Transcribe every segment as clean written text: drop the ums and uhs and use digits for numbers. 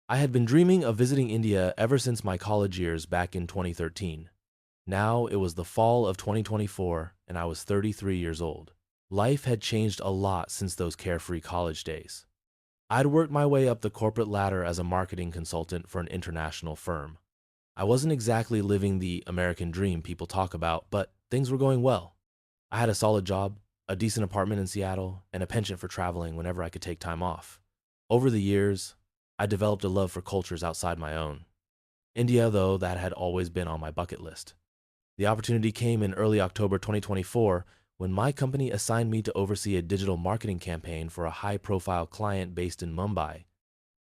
I had been dreaming of visiting India ever since my college years back in 2013. Now it was the fall of 2024, and I was 33 years old. Life had changed a lot since those carefree college days. I'd worked my way up the corporate ladder as a marketing consultant for an international firm. I wasn't exactly living the American dream people talk about, but things were going well. I had a solid job, a decent apartment in Seattle, and a penchant for traveling whenever I could take time off. Over the years, I developed a love for cultures outside my own. India, though, that had always been on my bucket list. The opportunity came in early October 2024 when my company assigned me to oversee a digital marketing campaign for a high-profile client based in Mumbai.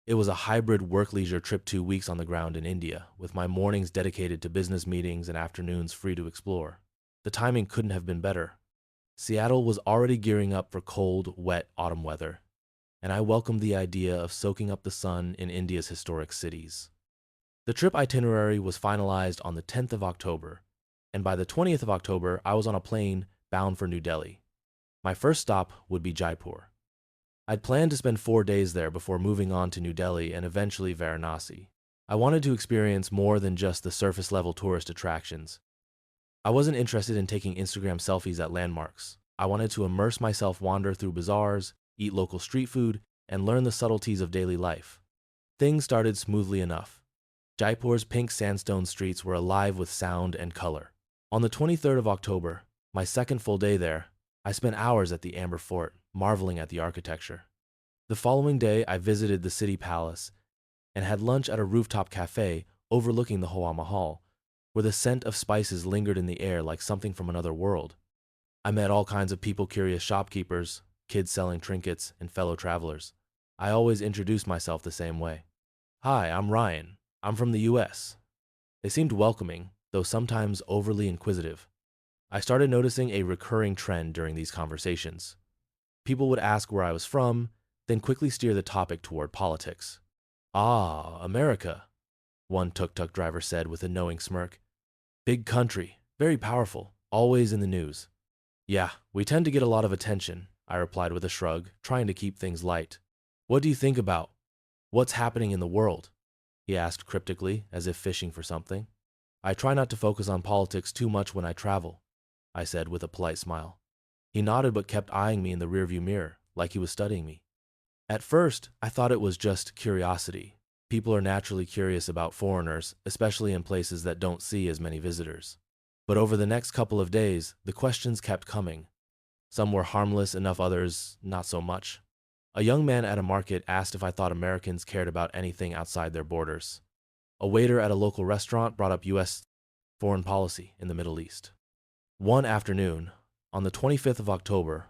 It was a hybrid work-leisure trip, 2 weeks on the ground in India, with my mornings dedicated to business meetings and afternoons free to explore. The timing couldn't have been better. Seattle was already gearing up for cold, wet autumn weather, and I welcomed the idea of soaking up the sun in India's historic cities. The trip itinerary was finalized on the 10th of October, and by the 20th of October, I was on a plane bound for New Delhi. My first stop would be Jaipur. I'd planned to spend 4 days there before moving on to New Delhi and eventually Varanasi. I wanted to experience more than just the surface-level tourist attractions. I wasn't interested in taking Instagram selfies at landmarks. I wanted to immerse myself, wander through bazaars, eat local street food, and learn the subtleties of daily life. Things started smoothly enough. Jaipur's pink sandstone streets were alive with sound and color. On the 23rd of October, my second full day there, I spent hours at the Amber Fort, marveling at the architecture. The following day, I visited the city palace and had lunch at a rooftop cafe overlooking the Hawa Mahal, where the scent of spices lingered in the air like something from another world. I met all kinds of people-curious shopkeepers, kids selling trinkets, and fellow travelers. I always introduced myself the same way. "Hi, I'm Ryan. I'm from the US." They seemed welcoming, though sometimes overly inquisitive. I started noticing a recurring trend during these conversations. People would ask where I was from, then quickly steer the topic toward politics. "Ah, America," one tuk-tuk driver said with a knowing smirk. "Big country, very powerful, always in the news." "Yeah, we tend to get a lot of attention," I replied with a shrug, trying to keep things light. "What do you think about what's happening in the world?" he asked cryptically, as if fishing for something. "I try not to focus on politics too much when I travel," I said with a polite smile. He nodded but kept eyeing me in the rearview mirror, like he was studying me. At first, I thought it was just curiosity. People are naturally curious about foreigners, especially in places that don't see as many visitors. But over the next couple of days, the questions kept coming. Some were harmless enough, others not so much. A young man at a market asked if I thought Americans cared about anything outside their borders. A waiter at a local restaurant brought up U.S. foreign policy in the Middle East. One afternoon, on the 25th of October,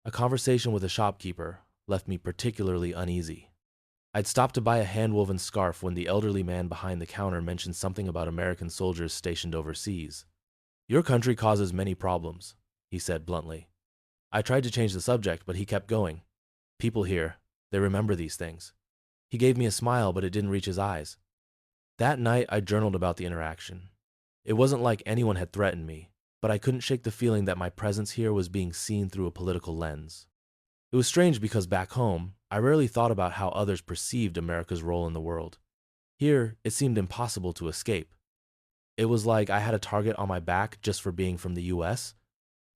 a conversation with a shopkeeper left me particularly uneasy. I'd stopped to buy a hand-woven scarf when the elderly man behind the counter mentioned something about American soldiers stationed overseas. "Your country causes many problems," he said bluntly. I tried to change the subject, but he kept going. "People here, they remember these things." He gave me a smile, but it didn't reach his eyes. That night, I journaled about the interaction. It wasn't like anyone had threatened me, but I couldn't shake the feeling that my presence here was being seen through a political lens. It was strange because back home, I rarely thought about how others perceived America's role in the world. Here, it seemed impossible to escape. It was like I had a target on my back just for being from the US.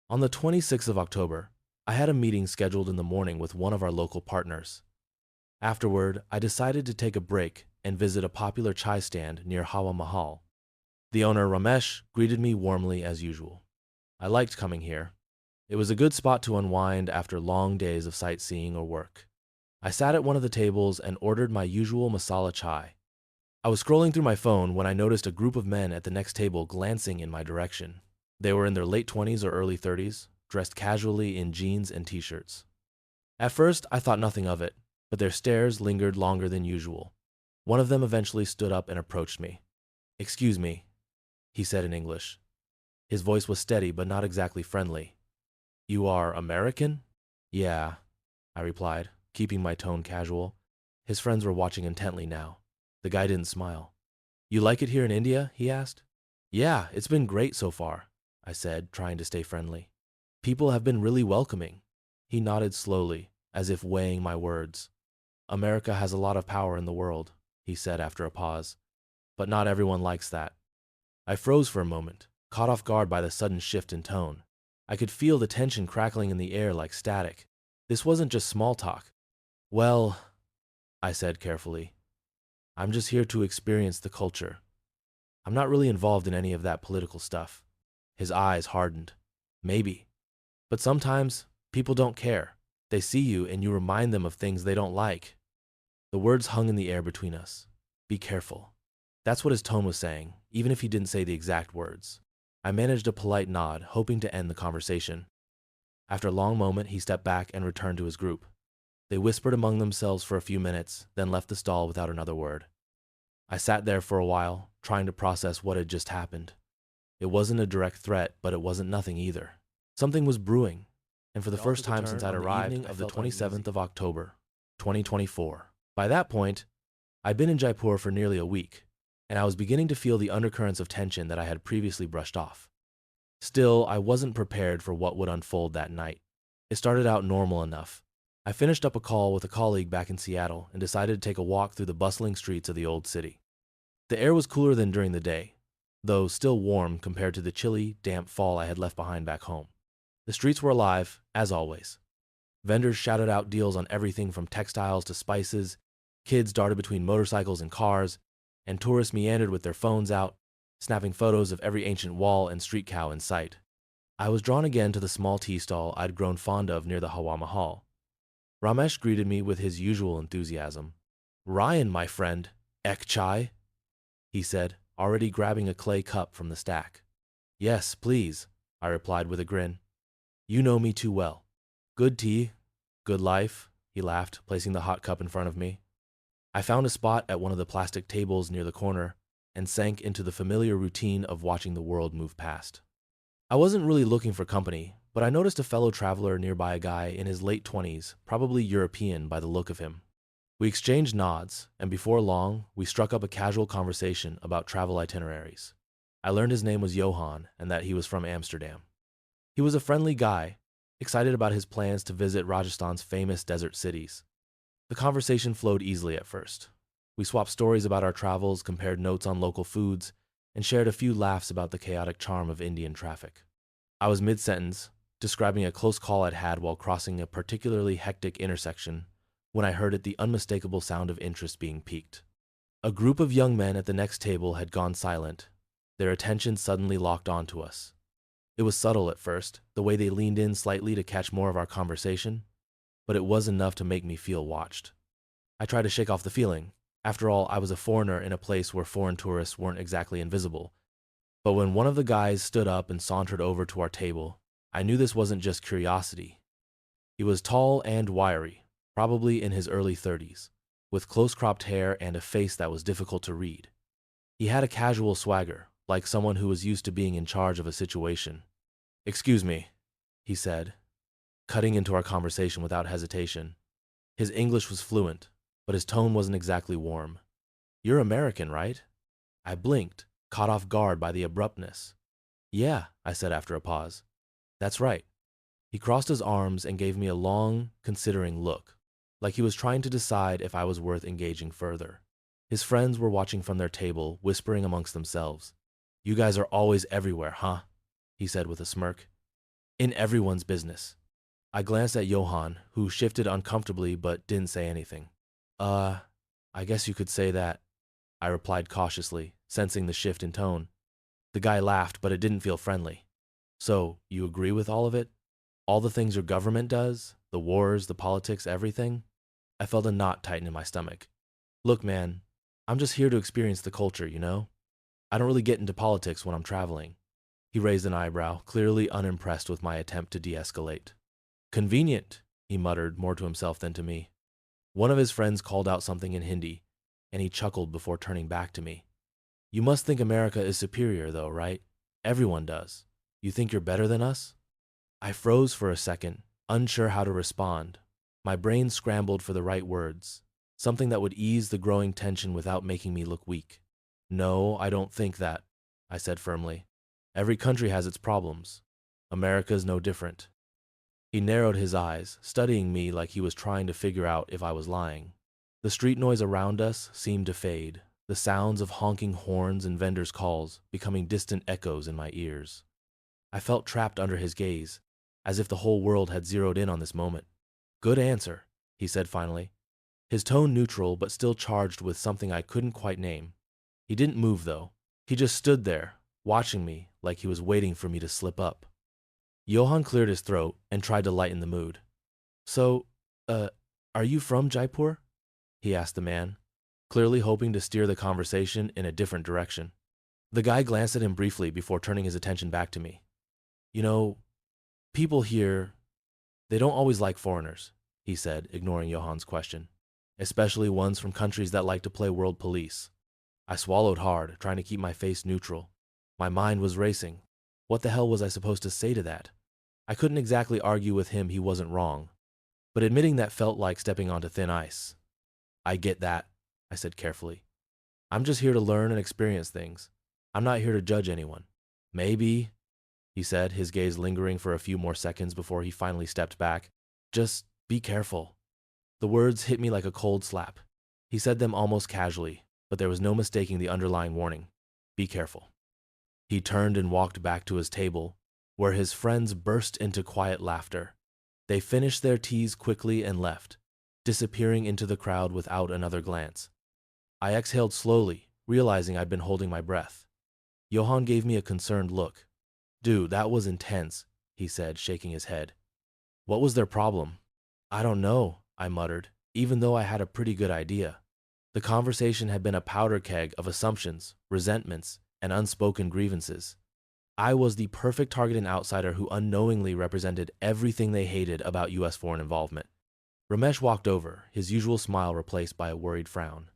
On the 26th of October, I had a meeting scheduled in the morning with one of our local partners. Afterward, I decided to take a break and visit a popular chai stand near Hawa Mahal. The owner, Ramesh, greeted me warmly as usual. I liked coming here. It was a good spot to unwind after long days of sightseeing or work. I sat at one of the tables and ordered my usual masala chai. I was scrolling through my phone when I noticed a group of men at the next table glancing in my direction. They were in their late 20s or early 30s, dressed casually in jeans and t-shirts. At first, I thought nothing of it, but their stares lingered longer than usual. One of them eventually stood up and approached me. "Excuse me," he said in English. His voice was steady but not exactly friendly. "You are American?" "Yeah," I replied, keeping my tone casual. His friends were watching intently now. The guy didn't smile. "You like it here in India?" he asked. "Yeah, it's been great so far," I said, trying to stay friendly. "People have been really welcoming." He nodded slowly, as if weighing my words. "America has a lot of power in the world. he said after a pause. But not everyone likes that. I froze for a moment, caught off guard by the sudden shift in tone. I could feel the tension crackling in the air like static. This wasn't just small talk. Well, I said carefully, I'm just here to experience the culture. I'm not really involved in any of that political stuff. His eyes hardened. Maybe. But sometimes people don't care. They see you and you remind them of things they don't like. The words hung in the air between us. Be careful. That's what his tone was saying, even if he didn't say the exact words. I managed a polite nod, hoping to end the conversation. After a long moment, he stepped back and returned to his group. They whispered among themselves for a few minutes, then left the stall without another word. I sat there for a while, trying to process what had just happened. It wasn't a direct threat, but it wasn't nothing either. Something was brewing, and for the first time since I'd arrived of the 27th of October, 2024. By that point, I'd been in Jaipur for nearly a week, and I was beginning to feel the undercurrents of tension that I had previously brushed off. Still, I wasn't prepared for what would unfold that night. It started out normal enough. I finished up a call with a colleague back in Seattle and decided to take a walk through the bustling streets of the old city. The air was cooler than during the day, though still warm compared to the chilly, damp fall I had left behind back home. The streets were alive, as always. Vendors shouted out deals on everything from textiles to spices, kids darted between motorcycles and cars, and tourists meandered with their phones out, snapping photos of every ancient wall and street cow in sight. I was drawn again to the small tea stall I'd grown fond of near the Hawa Mahal. Ramesh greeted me with his usual enthusiasm. Ryan, my friend, ek chai? He said, already grabbing a clay cup from the stack. Yes, please, I replied with a grin. You know me too well. Good tea, good life, he laughed, placing the hot cup in front of me. I found a spot at one of the plastic tables near the corner and sank into the familiar routine of watching the world move past. I wasn't really looking for company, but I noticed a fellow traveler nearby, a guy in his late 20s, probably European by the look of him. We exchanged nods, and before long, we struck up a casual conversation about travel itineraries. I learned his name was Johan and that he was from Amsterdam. He was a friendly guy, excited about his plans to visit Rajasthan's famous desert cities. The conversation flowed easily at first. We swapped stories about our travels, compared notes on local foods, and shared a few laughs about the chaotic charm of Indian traffic. I was mid-sentence, describing a close call I'd had while crossing a particularly hectic intersection, when I heard the unmistakable sound of interest being piqued. A group of young men at the next table had gone silent, their attention suddenly locked onto us. It was subtle at first, the way they leaned in slightly to catch more of our conversation, but it was enough to make me feel watched. I tried to shake off the feeling. After all, I was a foreigner in a place where foreign tourists weren't exactly invisible. But when one of the guys stood up and sauntered over to our table, I knew this wasn't just curiosity. He was tall and wiry, probably in his early 30s, with close-cropped hair and a face that was difficult to read. He had a casual swagger, like someone who was used to being in charge of a situation. "Excuse me," he said, cutting into our conversation without hesitation. His English was fluent, but his tone wasn't exactly warm. "You're American, right?" I blinked, caught off guard by the abruptness. "Yeah," I said after a pause. "That's right." He crossed his arms and gave me a long, considering look, like he was trying to decide if I was worth engaging further. His friends were watching from their table, whispering amongst themselves. "You guys are always everywhere, huh?" he said with a smirk. "In everyone's business." I glanced at Johan, who shifted uncomfortably but didn't say anything. I guess you could say that," I replied cautiously, sensing the shift in tone. The guy laughed, but it didn't feel friendly. "So, you agree with all of it? All the things your government does? The wars, the politics, everything?" I felt a knot tighten in my stomach. "Look, man, I'm just here to experience the culture, you know? I don't really get into politics when I'm traveling." He raised an eyebrow, clearly unimpressed with my attempt to de-escalate. "Convenient," he muttered, more to himself than to me. One of his friends called out something in Hindi, and he chuckled before turning back to me. "You must think America is superior, though, right? Everyone does. You think you're better than us?" I froze for a second, unsure how to respond. My brain scrambled for the right words, something that would ease the growing tension without making me look weak. "No, I don't think that," I said firmly. "Every country has its problems. America's no different." He narrowed his eyes, studying me like he was trying to figure out if I was lying. The street noise around us seemed to fade, the sounds of honking horns and vendors' calls becoming distant echoes in my ears. I felt trapped under his gaze, as if the whole world had zeroed in on this moment. "Good answer," he said finally, his tone neutral but still charged with something I couldn't quite name. He didn't move, though. He just stood there, watching me like he was waiting for me to slip up. Johann cleared his throat and tried to lighten the mood. "So, are you from Jaipur?" he asked the man, clearly hoping to steer the conversation in a different direction. The guy glanced at him briefly before turning his attention back to me. "You know, people here, they don't always like foreigners," he said, ignoring Johann's question, "especially ones from countries that like to play world police." I swallowed hard, trying to keep my face neutral. My mind was racing. What the hell was I supposed to say to that? I couldn't exactly argue with him he wasn't wrong, but admitting that felt like stepping onto thin ice. "I get that," I said carefully. "I'm just here to learn and experience things. I'm not here to judge anyone." "Maybe," he said, his gaze lingering for a few more seconds before he finally stepped back. "Just be careful." The words hit me like a cold slap. He said them almost casually, but there was no mistaking the underlying warning. Be careful. He turned and walked back to his table, where his friends burst into quiet laughter. They finished their teas quickly and left, disappearing into the crowd without another glance. I exhaled slowly, realizing I'd been holding my breath. Johann gave me a concerned look. "Dude, that was intense," he said, shaking his head. "What was their problem?" "I don't know," I muttered, even though I had a pretty good idea. The conversation had been a powder keg of assumptions, resentments, and unspoken grievances. I was the perfect target and outsider who unknowingly represented everything they hated about U.S. foreign involvement. Ramesh walked over, his usual smile replaced by a worried frown.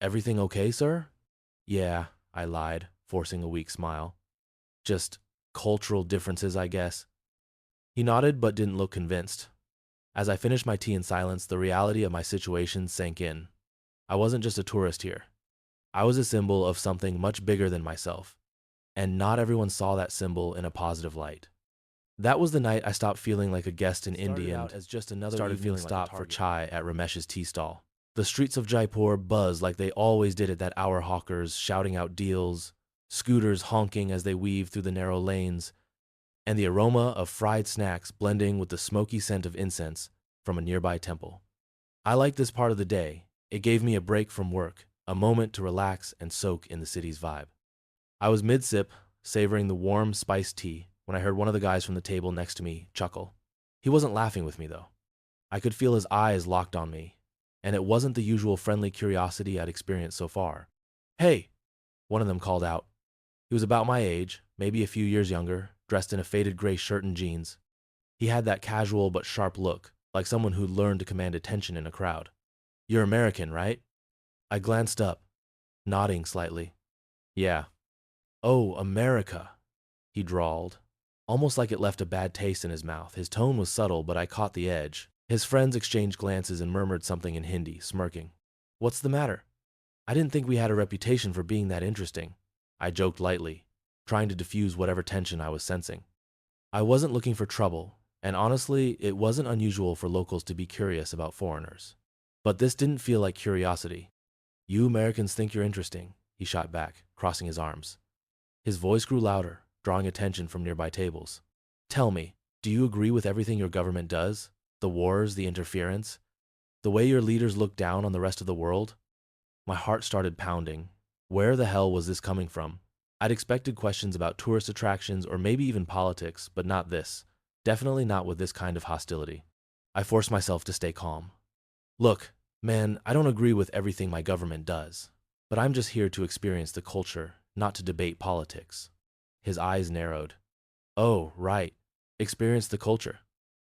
"Everything okay, sir?" "Yeah," I lied, forcing a weak smile. "Just cultural differences, I guess." He nodded but didn't look convinced. As I finished my tea in silence, the reality of my situation sank in. I wasn't just a tourist here. I was a symbol of something much bigger than myself, and not everyone saw that symbol in a positive light. That was the night I stopped feeling like a guest in India and as just another started evening feeling stop like for chai at Ramesh's tea stall. The streets of Jaipur buzzed like they always did at that hour, hawkers shouting out deals, scooters honking as they weaved through the narrow lanes, and the aroma of fried snacks blending with the smoky scent of incense from a nearby temple. I liked this part of the day. It gave me a break from work, a moment to relax and soak in the city's vibe. I was mid-sip, savoring the warm spiced tea, when I heard one of the guys from the table next to me chuckle. He wasn't laughing with me, though. I could feel his eyes locked on me, and it wasn't the usual friendly curiosity I'd experienced so far. "Hey!" one of them called out. He was about my age, maybe a few years younger, dressed in a faded gray shirt and jeans. He had that casual but sharp look, like someone who'd learned to command attention in a crowd. "You're American, right?" I glanced up, nodding slightly. "Yeah." "Oh, America," he drawled, almost like it left a bad taste in his mouth. His tone was subtle, but I caught the edge. His friends exchanged glances and murmured something in Hindi, smirking. "What's the matter?" "I didn't think we had a reputation for being that interesting," I joked lightly, trying to diffuse whatever tension I was sensing. I wasn't looking for trouble, and honestly, it wasn't unusual for locals to be curious about foreigners. But this didn't feel like curiosity. "You Americans think you're interesting," he shot back, crossing his arms. His voice grew louder, drawing attention from nearby tables. "Tell me, do you agree with everything your government does? The wars, the interference? The way your leaders look down on the rest of the world?" My heart started pounding. Where the hell was this coming from? I'd expected questions about tourist attractions or maybe even politics, but not this. Definitely not with this kind of hostility. I forced myself to stay calm. "Look, man, I don't agree with everything my government does, but I'm just here to experience the culture, not to debate politics." His eyes narrowed. "Oh, right. Experience the culture.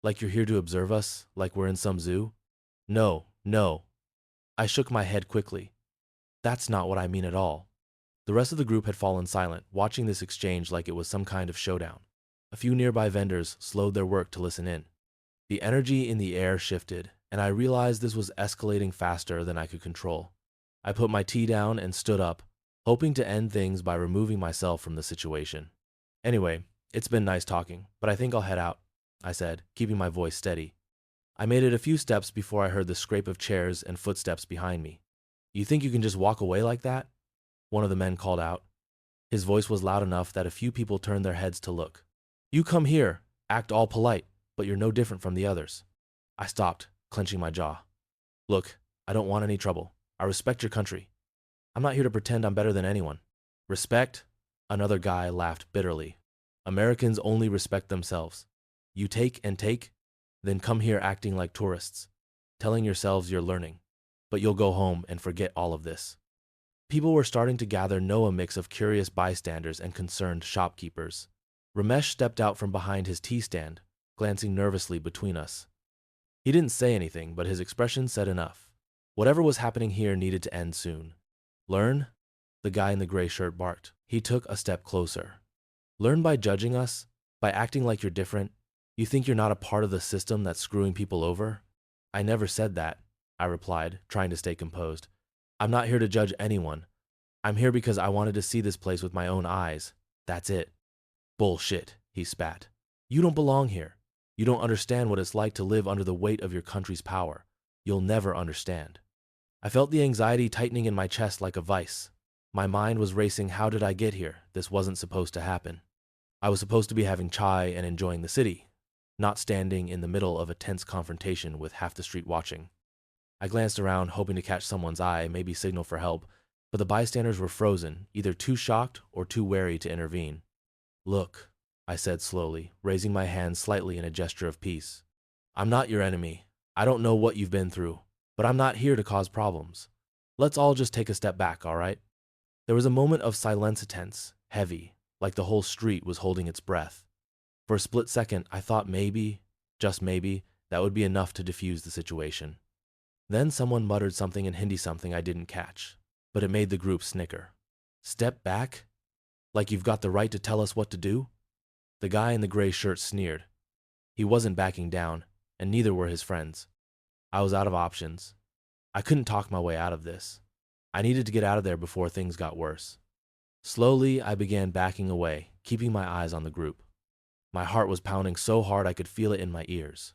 Like you're here to observe us, like we're in some zoo?" "No, no." I shook my head quickly. "That's not what I mean at all." The rest of the group had fallen silent, watching this exchange like it was some kind of showdown. A few nearby vendors slowed their work to listen in. The energy in the air shifted, and I realized this was escalating faster than I could control. I put my tea down and stood up, hoping to end things by removing myself from the situation. "Anyway, it's been nice talking, but I think I'll head out," I said, keeping my voice steady. I made it a few steps before I heard the scrape of chairs and footsteps behind me. You think you can just walk away like that? One of the men called out. His voice was loud enough that a few people turned their heads to look. You come here, act all polite, but you're no different from the others. I stopped, clenching my jaw. Look, I don't want any trouble. I respect your country. I'm not here to pretend I'm better than anyone. Respect? Another guy laughed bitterly. Americans only respect themselves. You take and take, then come here acting like tourists, telling yourselves you're learning. But you'll go home and forget all of this. People were starting to gather, a mix of curious bystanders and concerned shopkeepers. Ramesh stepped out from behind his tea stand, glancing nervously between us. He didn't say anything, but his expression said enough. Whatever was happening here needed to end soon. Learn? The guy in the gray shirt barked. He took a step closer. Learn by judging us? By acting like you're different? You think you're not a part of the system that's screwing people over? I never said that, I replied, trying to stay composed. I'm not here to judge anyone. I'm here because I wanted to see this place with my own eyes. That's it. Bullshit, he spat. You don't belong here. You don't understand what it's like to live under the weight of your country's power. You'll never understand. I felt the anxiety tightening in my chest like a vice. My mind was racing. How did I get here? This wasn't supposed to happen. I was supposed to be having chai and enjoying the city, not standing in the middle of a tense confrontation with half the street watching. I glanced around, hoping to catch someone's eye, maybe signal for help, but the bystanders were frozen, either too shocked or too wary to intervene. Look, I said slowly, raising my hand slightly in a gesture of peace. I'm not your enemy. I don't know what you've been through, but I'm not here to cause problems. Let's all just take a step back, all right? There was a moment of silence, tense, heavy, like the whole street was holding its breath. For a split second, I thought maybe, just maybe, that would be enough to diffuse the situation. Then someone muttered something in Hindi, something I didn't catch, but it made the group snicker. Step back? Like you've got the right to tell us what to do? The guy in the gray shirt sneered. He wasn't backing down, and neither were his friends. I was out of options. I couldn't talk my way out of this. I needed to get out of there before things got worse. Slowly, I began backing away, keeping my eyes on the group. My heart was pounding so hard I could feel it in my ears.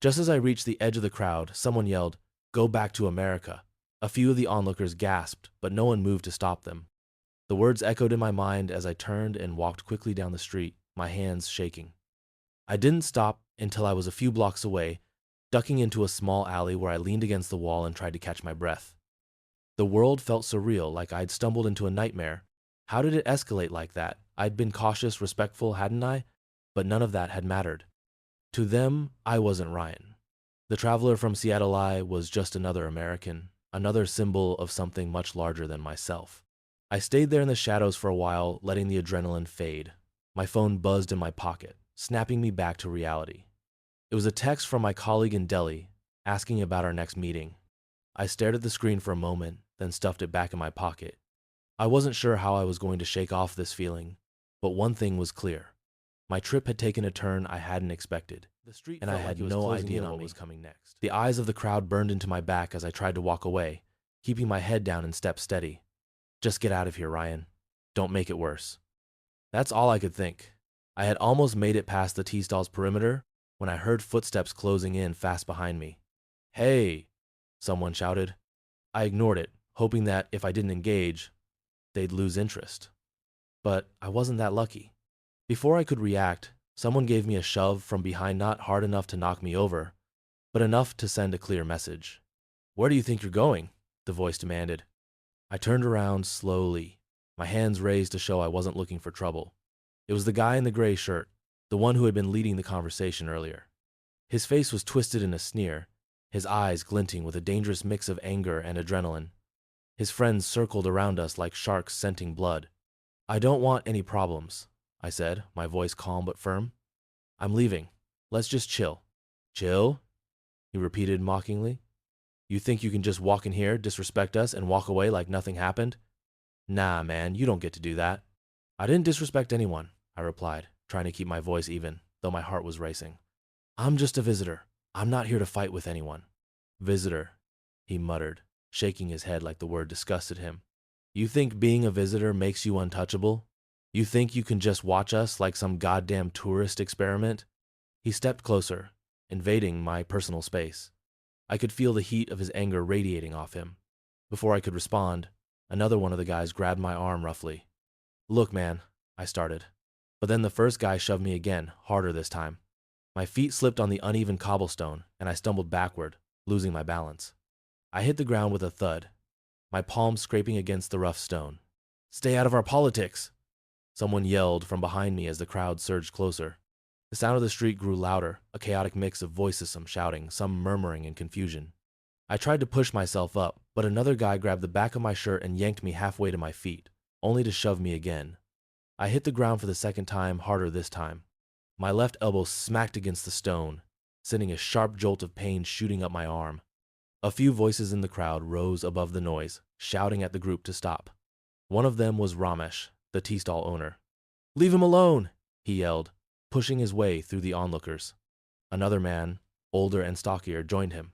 Just as I reached the edge of the crowd, someone yelled, "Go back to America." A few of the onlookers gasped, but no one moved to stop them. The words echoed in my mind as I turned and walked quickly down the street, my hands shaking. I didn't stop until I was a few blocks away, ducking into a small alley where I leaned against the wall and tried to catch my breath. The world felt surreal, like I'd stumbled into a nightmare. How did it escalate like that? I'd been cautious, respectful, hadn't I? But none of that had mattered. To them, I wasn't Ryan. The traveler from Seattle was just another American, another symbol of something much larger than myself. I stayed there in the shadows for a while, letting the adrenaline fade. My phone buzzed in my pocket, snapping me back to reality. It was a text from my colleague in Delhi, asking about our next meeting. I stared at the screen for a moment, then stuffed it back in my pocket. I wasn't sure how I was going to shake off this feeling, but one thing was clear. My trip had taken a turn I hadn't expected, and I had no idea what was coming next. The eyes of the crowd burned into my back as I tried to walk away, keeping my head down and step steady. Just get out of here, Ryan. Don't make it worse. That's all I could think. I had almost made it past the tea stall's perimeter when I heard footsteps closing in fast behind me. Hey, someone shouted. I ignored it, hoping that if I didn't engage, they'd lose interest. But I wasn't that lucky. Before I could react, someone gave me a shove from behind, not hard enough to knock me over, but enough to send a clear message. Where do you think you're going? The voice demanded. I turned around slowly, my hands raised to show I wasn't looking for trouble. It was the guy in the gray shirt, the one who had been leading the conversation earlier. His face was twisted in a sneer, his eyes glinting with a dangerous mix of anger and adrenaline. His friends circled around us like sharks scenting blood. I don't want any problems, I said, my voice calm but firm. I'm leaving. Let's just chill. Chill? He repeated mockingly. You think you can just walk in here, disrespect us, and walk away like nothing happened? Nah, man, you don't get to do that. I didn't disrespect anyone, I replied, trying to keep my voice even, though my heart was racing. I'm just a visitor. I'm not here to fight with anyone. Visitor, he muttered, shaking his head like the word disgusted him. You think being a visitor makes you untouchable? You think you can just watch us like some goddamn tourist experiment? He stepped closer, invading my personal space. I could feel the heat of his anger radiating off him. Before I could respond, another one of the guys grabbed my arm roughly. "Look, man," I started. But then the first guy shoved me again, harder this time. My feet slipped on the uneven cobblestone, and I stumbled backward, losing my balance. I hit the ground with a thud, my palms scraping against the rough stone. "Stay out of our politics!" Someone yelled from behind me as the crowd surged closer. The sound of the street grew louder, a chaotic mix of voices, some shouting, some murmuring in confusion. I tried to push myself up, but another guy grabbed the back of my shirt and yanked me halfway to my feet, only to shove me again. I hit the ground for the second time, harder this time. My left elbow smacked against the stone, sending a sharp jolt of pain shooting up my arm. A few voices in the crowd rose above the noise, shouting at the group to stop. One of them was Ramesh, the tea stall owner. "Leave him alone!" he yelled, pushing his way through the onlookers. Another man, older and stockier, joined him.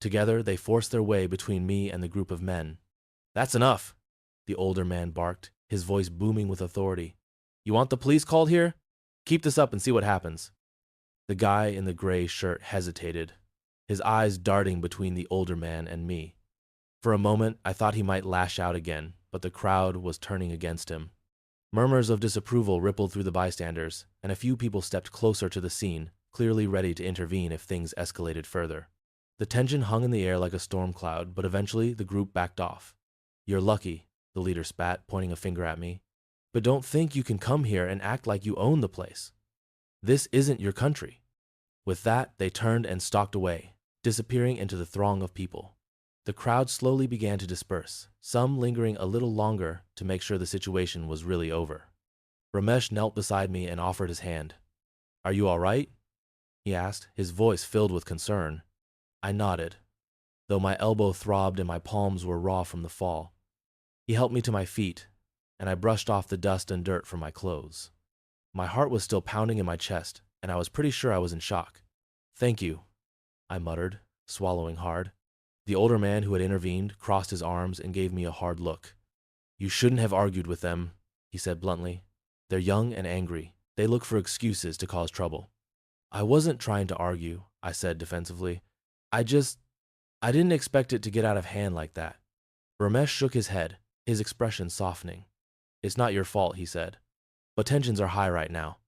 Together, they forced their way between me and the group of men. "That's enough," the older man barked, his voice booming with authority. "You want the police called here? Keep this up and see what happens." The guy in the gray shirt hesitated, his eyes darting between the older man and me. For a moment, I thought he might lash out again, but the crowd was turning against him. Murmurs of disapproval rippled through the bystanders, and a few people stepped closer to the scene, clearly ready to intervene if things escalated further. The tension hung in the air like a storm cloud, but eventually the group backed off. "You're lucky," the leader spat, pointing a finger at me. "But don't think you can come here and act like you own the place. This isn't your country." With that, they turned and stalked away, disappearing into the throng of people. The crowd slowly began to disperse, some lingering a little longer to make sure the situation was really over. Ramesh knelt beside me and offered his hand. "Are you all right?" he asked, his voice filled with concern. I nodded, though my elbow throbbed and my palms were raw from the fall. He helped me to my feet, and I brushed off the dust and dirt from my clothes. My heart was still pounding in my chest, and I was pretty sure I was in shock. "Thank you," I muttered, swallowing hard. The older man who had intervened crossed his arms and gave me a hard look. "You shouldn't have argued with them," he said bluntly. "They're young and angry. They look for excuses to cause trouble." "I wasn't trying to argue," I said defensively. I didn't expect it to get out of hand like that." Ramesh shook his head, his expression softening. "It's not your fault," he said. "But tensions are high right now.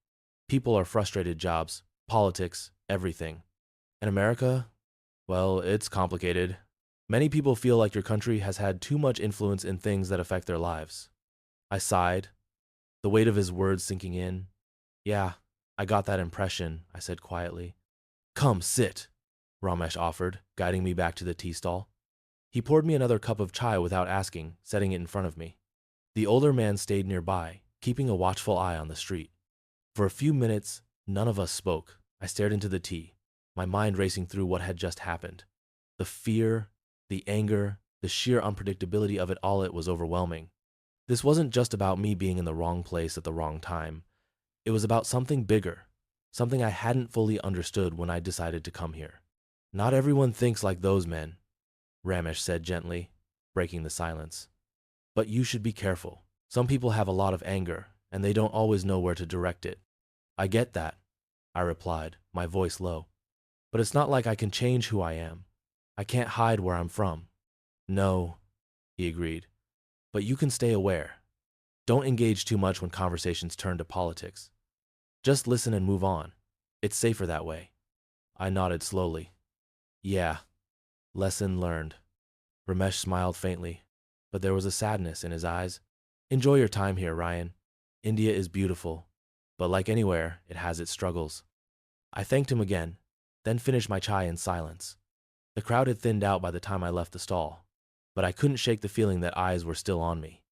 People are frustrated, jobs, politics, everything. And America, well, it's complicated. Many people feel like your country has had too much influence in things that affect their lives." I sighed, the weight of his words sinking in. "Yeah, I got that impression," I said quietly. "Come, sit," Ramesh offered, guiding me back to the tea stall. He poured me another cup of chai without asking, setting it in front of me. The older man stayed nearby, keeping a watchful eye on the street. For a few minutes, none of us spoke. I stared into the tea, my mind racing through what had just happened. The fear, the anger, the sheer unpredictability of it all, it was overwhelming. This wasn't just about me being in the wrong place at the wrong time. It was about something bigger, something I hadn't fully understood when I decided to come here. "Not everyone thinks like those men," Ramesh said gently, breaking the silence. "But you should be careful. Some people have a lot of anger, and they don't always know where to direct it." "I get that," I replied, my voice low. "But it's not like I can change who I am. I can't hide where I'm from." "No," he agreed. "But you can stay aware. Don't engage too much when conversations turn to politics. Just listen and move on. It's safer that way." I nodded slowly. "Yeah, lesson learned." Ramesh smiled faintly, but there was a sadness in his eyes. "Enjoy your time here, Ryan. India is beautiful, but like anywhere, it has its struggles." I thanked him again, then finished my chai in silence. The crowd had thinned out by the time I left the stall, but I couldn't shake the feeling that eyes were still on me.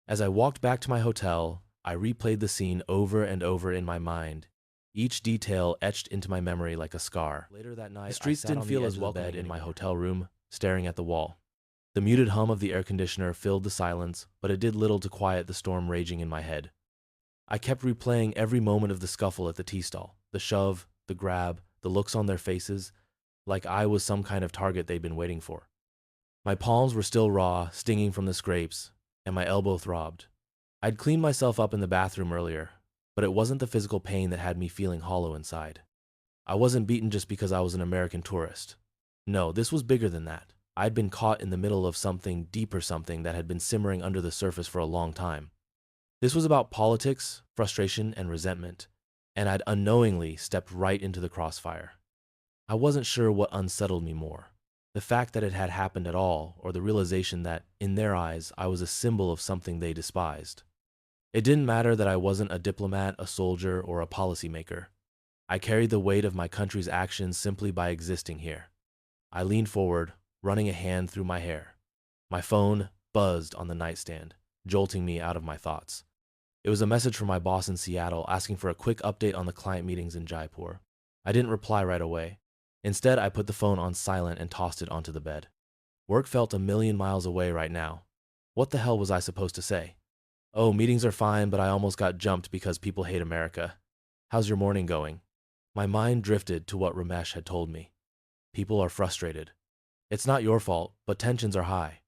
As I walked back to my hotel, I replayed the scene over and over in my mind, each detail etched into my memory like a scar. Later that night, the streets didn't feel as welcoming in my hotel room, staring at the wall. The muted hum of the air conditioner filled the silence, but it did little to quiet the storm raging in my head. I kept replaying every moment of the scuffle at the tea stall, the shove, the grab, the looks on their faces, like I was some kind of target they'd been waiting for. My palms were still raw, stinging from the scrapes, and my elbow throbbed. I'd cleaned myself up in the bathroom earlier, but it wasn't the physical pain that had me feeling hollow inside. I wasn't beaten just because I was an American tourist. No, this was bigger than that. I'd been caught in the middle of something deeper, something that had been simmering under the surface for a long time. This was about politics, frustration, and resentment, and I'd unknowingly stepped right into the crossfire. I wasn't sure what unsettled me more, the fact that it had happened at all, or the realization that, in their eyes, I was a symbol of something they despised. It didn't matter that I wasn't a diplomat, a soldier, or a policymaker. I carried the weight of my country's actions simply by existing here. I leaned forward, running a hand through my hair. My phone buzzed on the nightstand, jolting me out of my thoughts. It was a message from my boss in Seattle asking for a quick update on the client meetings in Jaipur. I didn't reply right away. Instead, I put the phone on silent and tossed it onto the bed. Work felt a million miles away right now. What the hell was I supposed to say? Oh, meetings are fine, but I almost got jumped because people hate America. How's your morning going? My mind drifted to what Ramesh had told me. People are frustrated. It's not your fault, but tensions are high.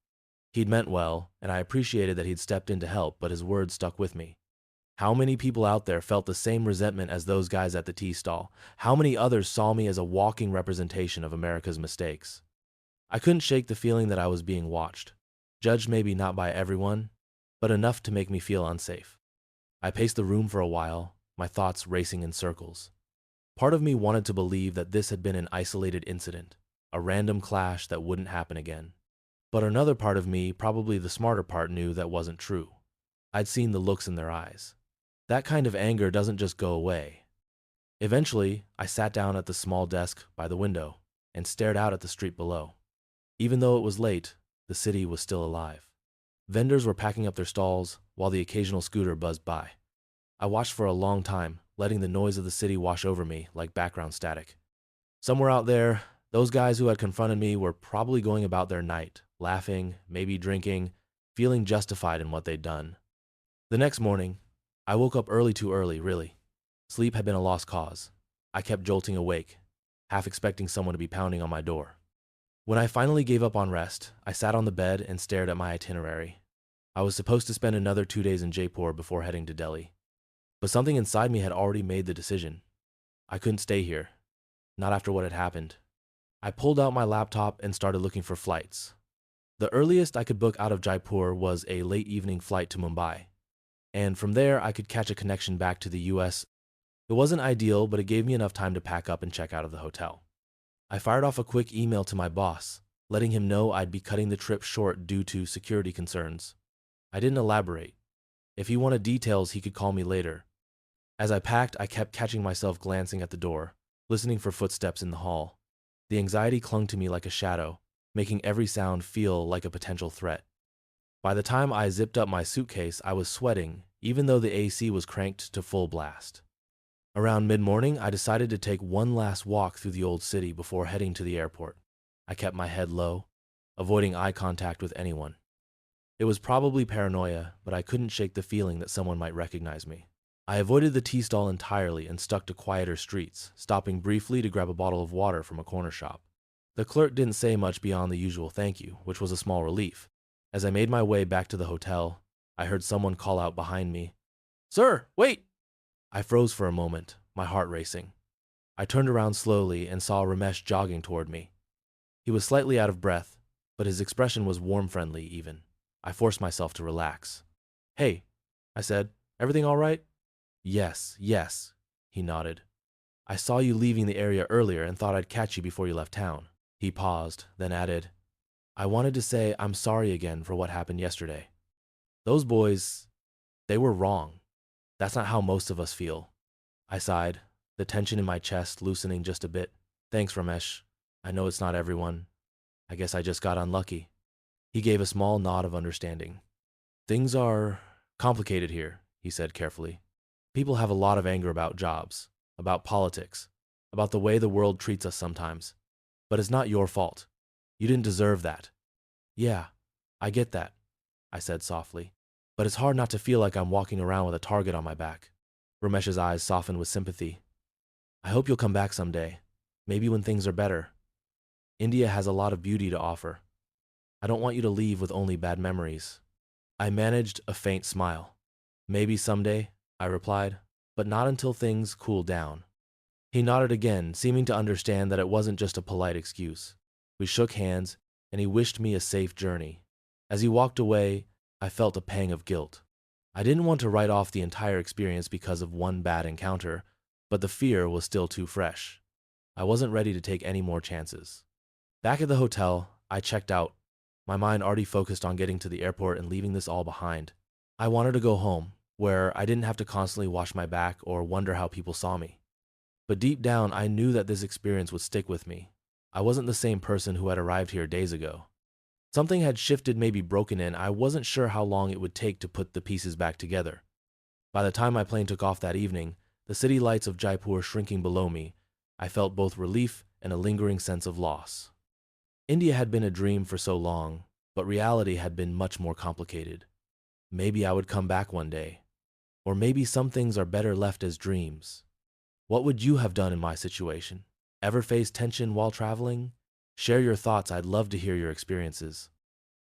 He'd meant well, and I appreciated that he'd stepped in to help, but his words stuck with me. How many people out there felt the same resentment as those guys at the tea stall? How many others saw me as a walking representation of America's mistakes? I couldn't shake the feeling that I was being watched. Judged maybe not by everyone, but enough to make me feel unsafe. I paced the room for a while, my thoughts racing in circles. Part of me wanted to believe that this had been an isolated incident, a random clash that wouldn't happen again. But another part of me, probably the smarter part, knew that wasn't true. I'd seen the looks in their eyes. That kind of anger doesn't just go away. Eventually, I sat down at the small desk by the window and stared out at the street below. Even though it was late, the city was still alive. Vendors were packing up their stalls while the occasional scooter buzzed by. I watched for a long time, letting the noise of the city wash over me like background static. Somewhere out there, those guys who had confronted me were probably going about their night, laughing, maybe drinking, feeling justified in what they'd done. The next morning, I woke up too early, really. Sleep had been a lost cause. I kept jolting awake, half expecting someone to be pounding on my door. When I finally gave up on rest, I sat on the bed and stared at my itinerary. I was supposed to spend another 2 days in Jaipur before heading to Delhi. But something inside me had already made the decision. I couldn't stay here. Not after what had happened. I pulled out my laptop and started looking for flights. The earliest I could book out of Jaipur was a late evening flight to Mumbai. And from there, I could catch a connection back to the US. It wasn't ideal, but it gave me enough time to pack up and check out of the hotel. I fired off a quick email to my boss, letting him know I'd be cutting the trip short due to security concerns. I didn't elaborate. If he wanted details, he could call me later. As I packed, I kept catching myself glancing at the door, listening for footsteps in the hall. The anxiety clung to me like a shadow, making every sound feel like a potential threat. By the time I zipped up my suitcase, I was sweating, even though the AC was cranked to full blast. Around mid-morning, I decided to take one last walk through the old city before heading to the airport. I kept my head low, avoiding eye contact with anyone. It was probably paranoia, but I couldn't shake the feeling that someone might recognize me. I avoided the tea stall entirely and stuck to quieter streets, stopping briefly to grab a bottle of water from a corner shop. The clerk didn't say much beyond the usual thank you, which was a small relief. As I made my way back to the hotel, I heard someone call out behind me, "Sir, wait!" I froze for a moment, my heart racing. I turned around slowly and saw Ramesh jogging toward me. He was slightly out of breath, but his expression was warm, friendly even. I forced myself to relax. "Hey," I said, "everything all right?" Yes, he nodded. "I saw you leaving the area earlier and thought I'd catch you before you left town." He paused, then added, "I wanted to say I'm sorry again for what happened yesterday. Those boys, they were wrong. That's not how most of us feel." I sighed, the tension in my chest loosening just a bit. "Thanks, Ramesh. I know it's not everyone. I guess I just got unlucky." He gave a small nod of understanding. "Things are complicated here," he said carefully. "People have a lot of anger about jobs, about politics, about the way the world treats us sometimes. But it's not your fault. You didn't deserve that." "Yeah, I get that," I said softly. "But it's hard not to feel like I'm walking around with a target on my back." Ramesh's eyes softened with sympathy. "I hope you'll come back someday, maybe when things are better. India has a lot of beauty to offer. I don't want you to leave with only bad memories." I managed a faint smile. "Maybe someday," I replied, "but not until things cool down." He nodded again, seeming to understand that it wasn't just a polite excuse. We shook hands, and he wished me a safe journey. As he walked away, I felt a pang of guilt. I didn't want to write off the entire experience because of one bad encounter, but the fear was still too fresh. I wasn't ready to take any more chances. Back at the hotel, I checked out, my mind already focused on getting to the airport and leaving this all behind. I wanted to go home, where I didn't have to constantly watch my back or wonder how people saw me. But deep down, I knew that this experience would stick with me. I wasn't the same person who had arrived here days ago. Something had shifted, maybe broken in. I wasn't sure how long it would take to put the pieces back together. By the time my plane took off that evening, the city lights of Jaipur shrinking below me, I felt both relief and a lingering sense of loss. India had been a dream for so long, but reality had been much more complicated. Maybe I would come back one day. Or maybe some things are better left as dreams. What would you have done in my situation? Ever faced tension while traveling? Share your thoughts. I'd love to hear your experiences.